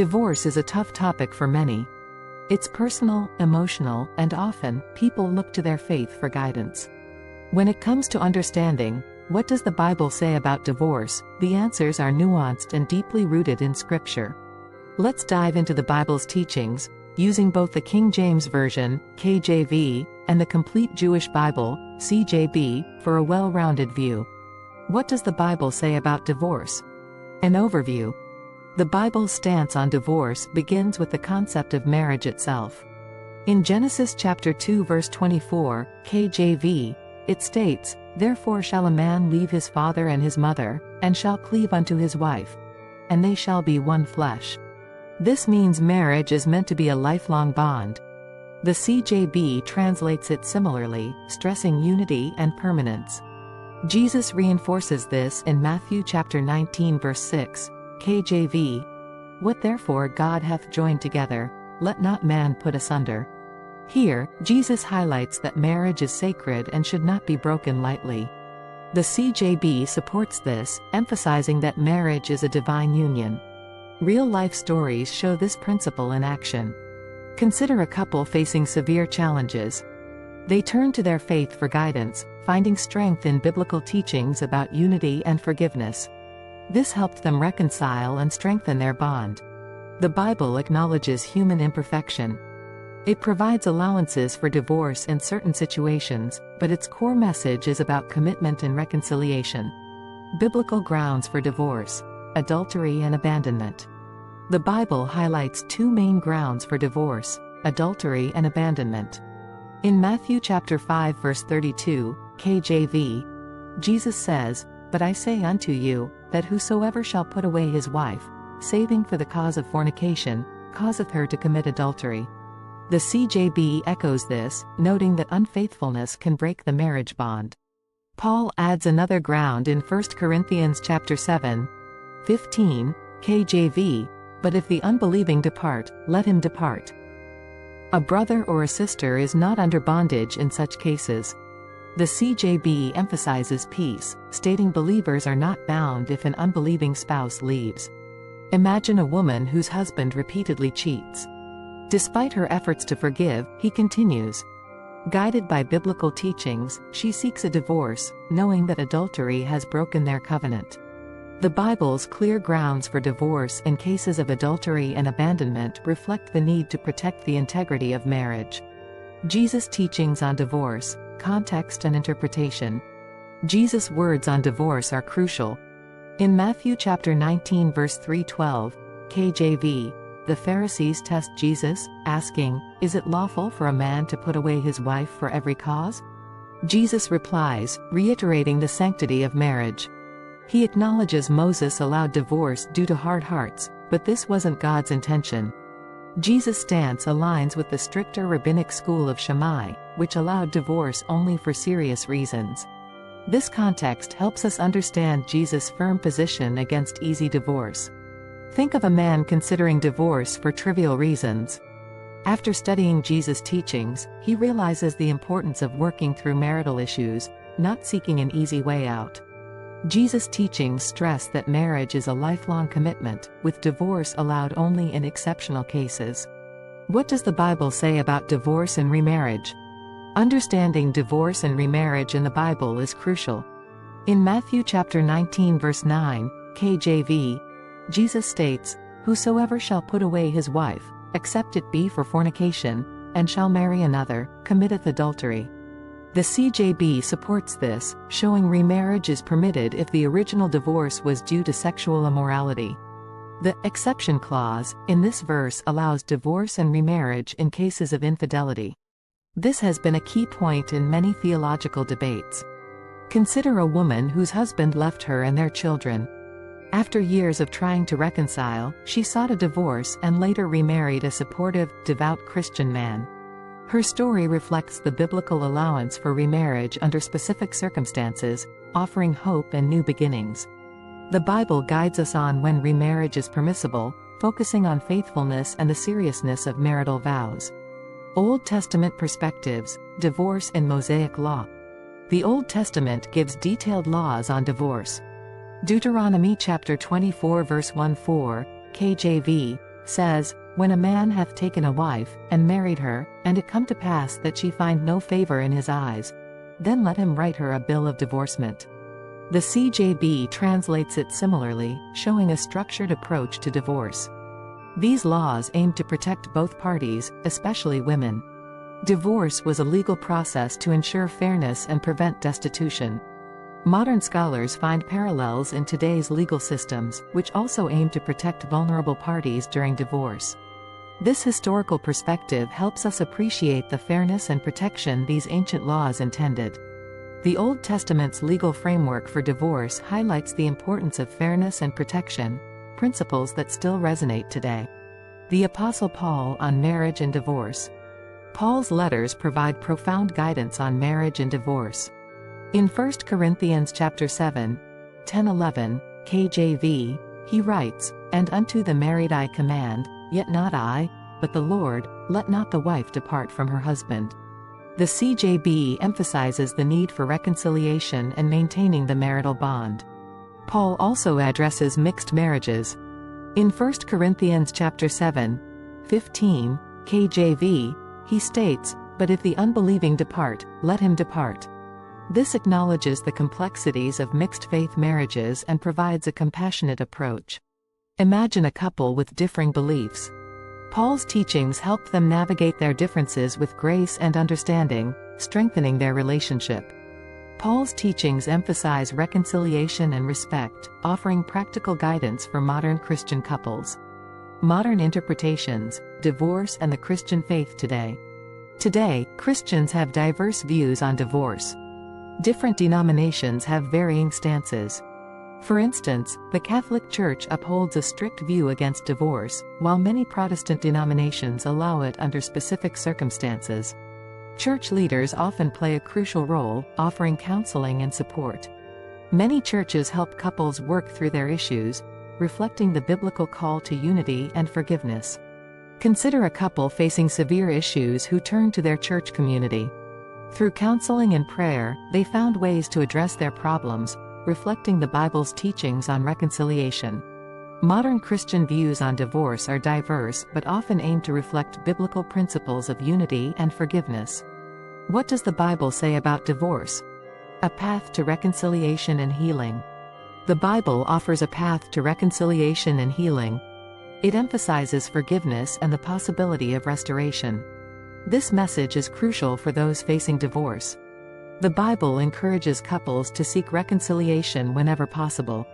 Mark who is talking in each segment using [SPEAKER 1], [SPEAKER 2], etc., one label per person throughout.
[SPEAKER 1] Divorce is a tough topic for many. It's personal, emotional, and often, people look to their faith for guidance. When it comes to understanding, what does the Bible say about divorce, the answers are nuanced and deeply rooted in Scripture. Let's dive into the Bible's teachings, using both the King James Version, KJV, and the Complete Jewish Bible, CJB, for a well-rounded view. What does the Bible say about divorce? An overview. The Bible's stance on divorce begins with the concept of marriage itself. In Genesis chapter 2 verse 24, KJV, it states, "Therefore shall a man leave his father and his mother, and shall cleave unto his wife, and they shall be one flesh." This means marriage is meant to be a lifelong bond. The CJB translates it similarly, stressing unity and permanence. Jesus reinforces this in Matthew chapter 19 verse 6, KJV, "What therefore God hath joined together, let not man put asunder." Here, Jesus highlights that marriage is sacred and should not be broken lightly. The CJB supports this, emphasizing that marriage is a divine union. Real-life stories show this principle in action. Consider a couple facing severe challenges. They turn to their faith for guidance, finding strength in biblical teachings about unity and forgiveness. This helped them reconcile and strengthen their bond. The Bible acknowledges human imperfection. It provides allowances for divorce in certain situations, but its core message is about commitment and reconciliation. Biblical grounds for divorce: adultery and abandonment. The Bible highlights two main grounds for divorce: adultery and abandonment. In Matthew chapter 5 verse 32, KJV, Jesus says, "But I say unto you, that whosoever shall put away his wife, saving for the cause of fornication, causeth her to commit adultery." The CJB echoes this, noting that unfaithfulness can break the marriage bond. Paul adds another ground in 1 Corinthians chapter 7, 15, KJV, "But if the unbelieving depart, let him depart." A brother or a sister is not under bondage in such cases. The CJB emphasizes peace, stating believers are not bound if an unbelieving spouse leaves. Imagine a woman whose husband repeatedly cheats. Despite her efforts to forgive, he continues. Guided by biblical teachings, she seeks a divorce, knowing that adultery has broken their covenant. The Bible's clear grounds for divorce in cases of adultery and abandonment reflect the need to protect the integrity of marriage. Jesus' teachings on divorce, context and interpretation. Jesus' words on divorce are crucial. In Matthew chapter 19 verse 3:12, KJV, the Pharisees test Jesus, asking, "Is it lawful for a man to put away his wife for every cause?" Jesus replies, reiterating the sanctity of marriage. He acknowledges Moses allowed divorce due to hard hearts, but this wasn't God's intention. Jesus' stance aligns with the stricter rabbinic school of Shammai, which allowed divorce only for serious reasons. This context helps us understand Jesus' firm position against easy divorce. Think of a man considering divorce for trivial reasons. After studying Jesus' teachings, he realizes the importance of working through marital issues, not seeking an easy way out. Jesus' teachings stress that marriage is a lifelong commitment, with divorce allowed only in exceptional cases. What does the Bible say about divorce and remarriage? Understanding divorce and remarriage in the Bible is crucial. In Matthew chapter 19 verse 9, KJV, Jesus states, "Whosoever shall put away his wife, except it be for fornication, and shall marry another, committeth adultery." The CJB supports this, showing remarriage is permitted if the original divorce was due to sexual immorality. The exception clause in this verse allows divorce and remarriage in cases of infidelity. This has been a key point in many theological debates. Consider a woman whose husband left her and their children. After years of trying to reconcile, she sought a divorce and later remarried a supportive, devout Christian man. Her story reflects the biblical allowance for remarriage under specific circumstances, offering hope and new beginnings. The Bible guides us on when remarriage is permissible, focusing on faithfulness and the seriousness of marital vows. Old Testament perspectives, divorce in Mosaic law. The Old Testament gives detailed laws on divorce. Deuteronomy chapter 24 verse 14, KJV, says, "When a man hath taken a wife, and married her, and it come to pass that she find no favor in his eyes, then let him write her a bill of divorcement." The CJB translates it similarly, showing a structured approach to divorce. These laws aim to protect both parties, especially women. Divorce was a legal process to ensure fairness and prevent destitution. Modern scholars find parallels in today's legal systems, which also aim to protect vulnerable parties during divorce. This historical perspective helps us appreciate the fairness and protection these ancient laws intended. The Old Testament's legal framework for divorce highlights the importance of fairness and protection, principles that still resonate today. The Apostle Paul on marriage and divorce. Paul's letters provide profound guidance on marriage and divorce. In 1 Corinthians chapter 7, 10-11, KJV, he writes, "And unto the married I command, yet not I, but the Lord, let not the wife depart from her husband." The CJB emphasizes the need for reconciliation and maintaining the marital bond. Paul also addresses mixed marriages. In 1 Corinthians chapter 7, 15, KJV, he states, "But if the unbelieving depart, let him depart." This acknowledges the complexities of mixed-faith marriages and provides a compassionate approach. Imagine a couple with differing beliefs. Paul's teachings help them navigate their differences with grace and understanding, strengthening their relationship. Paul's teachings emphasize reconciliation and respect, offering practical guidance for modern Christian couples. Modern interpretations, divorce and the Christian faith today. Today, Christians have diverse views on divorce. Different denominations have varying stances. For instance, the Catholic Church upholds a strict view against divorce, while many Protestant denominations allow it under specific circumstances. Church leaders often play a crucial role, offering counseling and support. Many churches help couples work through their issues, reflecting the biblical call to unity and forgiveness. Consider a couple facing severe issues who turn to their church community. Through counseling and prayer, they found ways to address their problems, reflecting the Bible's teachings on reconciliation. Modern Christian views on divorce are diverse but often aim to reflect biblical principles of unity and forgiveness. What does the Bible say about divorce? A path to reconciliation and healing. The Bible offers a path to reconciliation and healing. It emphasizes forgiveness and the possibility of restoration. This message is crucial for those facing divorce. The Bible encourages couples to seek reconciliation whenever possible.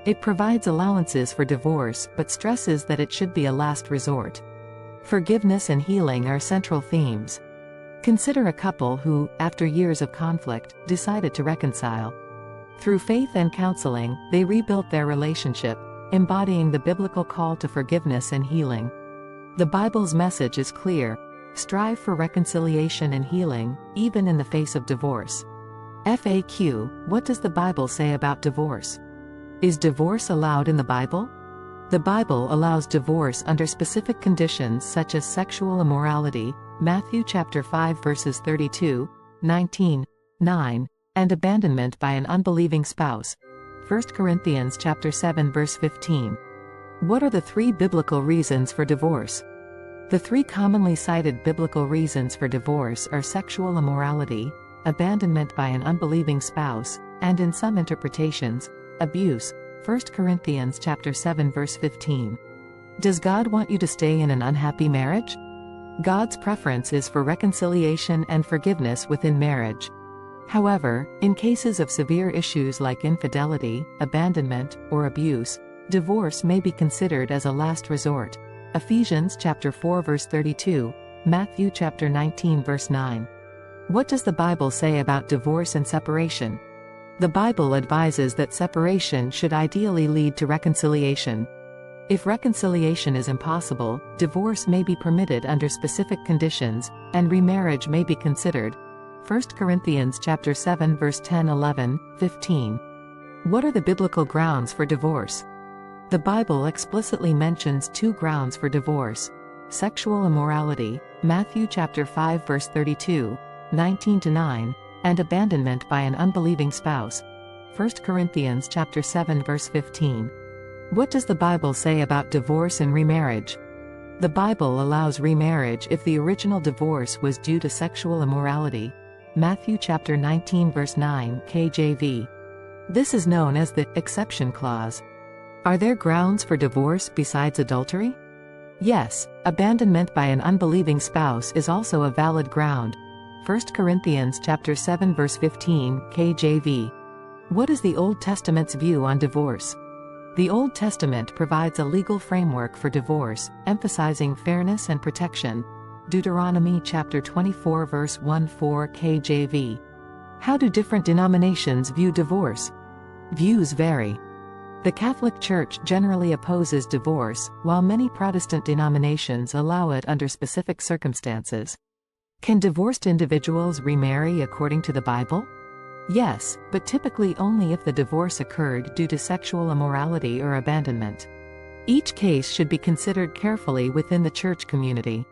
[SPEAKER 1] It provides allowances for divorce but stresses that it should be a last resort. Forgiveness and healing are central themes. Consider a couple who, after years of conflict, decided to reconcile. Through faith and counseling, they rebuilt their relationship, embodying the biblical call to forgiveness and healing. The Bible's message is clear: strive for reconciliation and healing, even in the face of divorce. FAQ: what does the Bible say about divorce? Is divorce allowed in the Bible? The Bible allows divorce under specific conditions such as sexual immorality, Matthew chapter 5 verses 32, 19, 9, and abandonment by an unbelieving spouse, 1 Corinthians chapter 7 verse 15. What are the three biblical reasons for divorce? The three commonly cited biblical reasons for divorce are sexual immorality, abandonment by an unbelieving spouse, and in some interpretations, abuse, 1 Corinthians chapter 7 verse 15. Does God want you to stay in an unhappy marriage? God's preference is for reconciliation and forgiveness within marriage. However, in cases of severe issues like infidelity, abandonment, or abuse, divorce may be considered as a last resort. Ephesians chapter 4 verse 32, Matthew chapter 19 verse 9. What does the Bible say about divorce and separation? The Bible advises that separation should ideally lead to reconciliation. If reconciliation is impossible, divorce may be permitted under specific conditions, and remarriage may be considered. 1 Corinthians chapter 7 verse 10, 11, 15. What are the biblical grounds for divorce? The Bible explicitly mentions two grounds for divorce: sexual immorality, Matthew chapter 5 verse 32, 19-9, and abandonment by an unbelieving spouse, 1 Corinthians chapter 7 verse 15. What does the Bible say about divorce and remarriage? The Bible allows remarriage if the original divorce was due to sexual immorality. Matthew chapter 19 verse 9 KJV. This is known as the exception clause. Are there grounds for divorce besides adultery? Yes, abandonment by an unbelieving spouse is also a valid ground. 1 Corinthians chapter 7 verse 15 KJV. What is the Old Testament's view on divorce? The Old Testament provides a legal framework for divorce, emphasizing fairness and protection. Deuteronomy chapter 24 verse 14 KJV. How do different denominations view divorce? Views vary. The Catholic Church generally opposes divorce, while many Protestant denominations allow it under specific circumstances. Can divorced individuals remarry according to the Bible? Yes, but typically only if the divorce occurred due to sexual immorality or abandonment. Each case should be considered carefully within the church community.